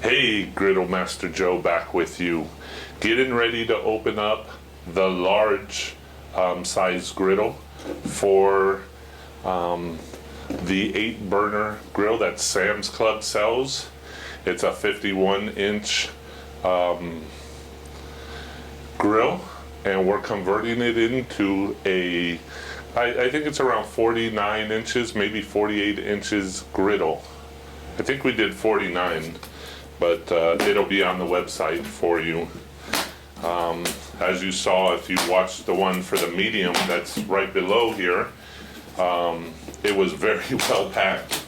Hey, Griddle Master Joe back with you. Getting ready to open up the large size griddle for the 8-burner grill that Sam's Club sells. It's a 51-inch grill, and we're converting it into a, I think it's around 49 inches, maybe 48 inches griddle. I think we did 49, but it'll be on the website for you. As you saw, if you watched the one for the medium that's right below here, it was very well packed.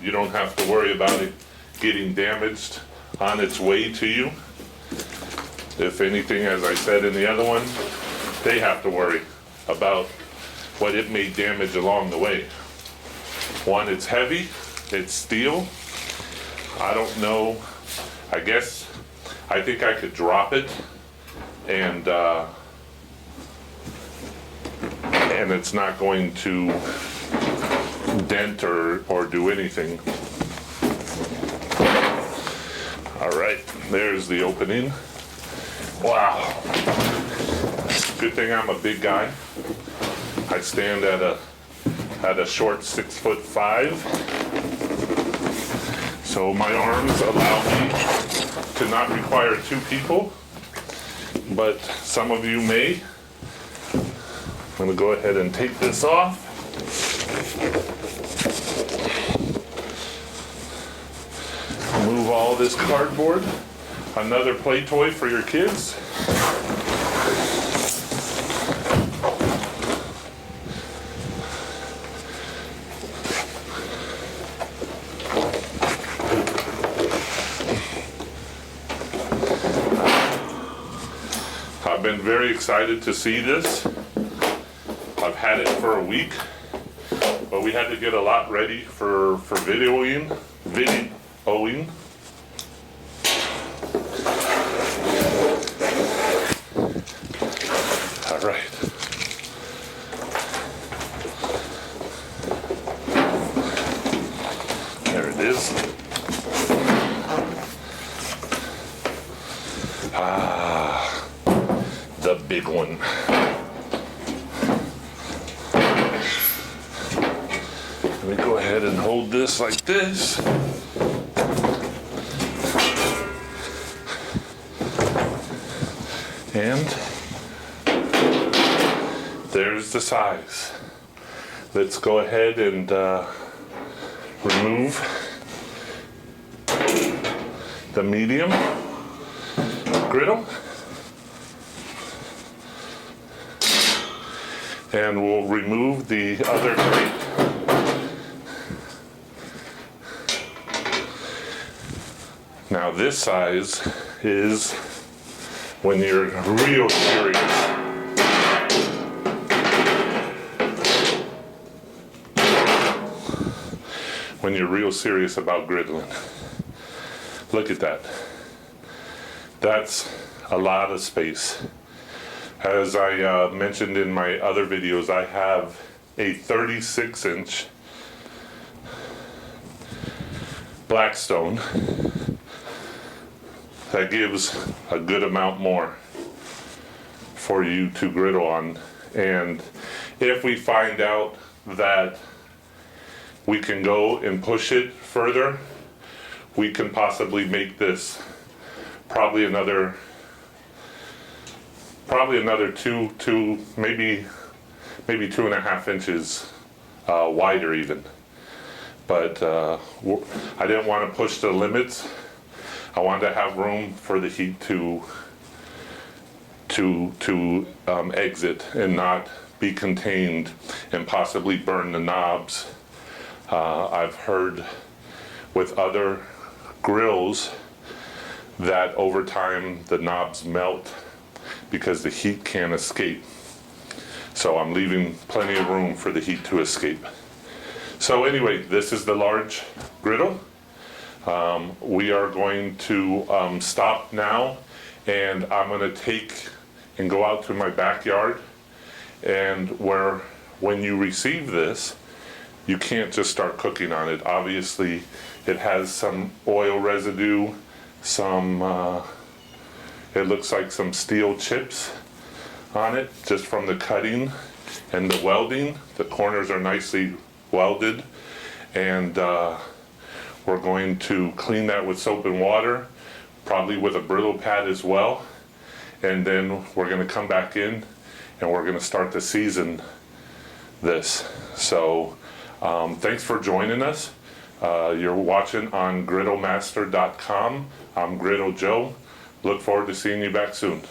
You don't have to worry about it getting damaged on its way to you. If anything, as I said in the other one, they have to worry about what it may damage along the way. One, it's heavy, it's steel. I don't know, I think I could drop it and it's not going to dent or do anything. All right, there's the opening. Wow. Good thing I'm a big guy. I stand at a short 6'5", so my arms allow me to not require 2 people, but some of you may. I'm gonna go ahead and take this off. Remove all this cardboard. Another play toy for your kids. I've been very excited to see this. I've had it for a week, but we had to get a lot ready for videoing. All right. There it is. The big one. Let me go ahead and hold this like this. And there's the size. Let's go ahead and remove the medium griddle. And we'll remove the other grate. Now this size is when you're real serious. When you're real serious about griddling. Look at that. That's a lot of space. As I mentioned in my other videos, I have a 36-inch Blackstone that gives a good amount more for you to griddle on. And if we find out that we can go and push it further, we can possibly make this probably another two, maybe 2.5 inches wider even. But I didn't want to push the limits. I wanted to have room for the heat to exit and not be contained and possibly burn the knobs. I've heard with other grills that over time the knobs melt because the heat can't escape. So I'm leaving plenty of room for the heat to escape. So anyway, this is the large griddle. We are going to stop now, and I'm going to take and go out to my backyard, and when you receive this, you can't just start cooking on it. Obviously, it has some oil residue, some, it looks like some steel chips on it just from the cutting and the welding. The corners are nicely welded, and we're going to clean that with soap and water, probably with a brittle pad as well. And then we're gonna come back in and we're gonna start to season this. So thanks for joining us. You're watching on griddlemaster.com. I'm Griddle Joe. Look forward to seeing you back soon.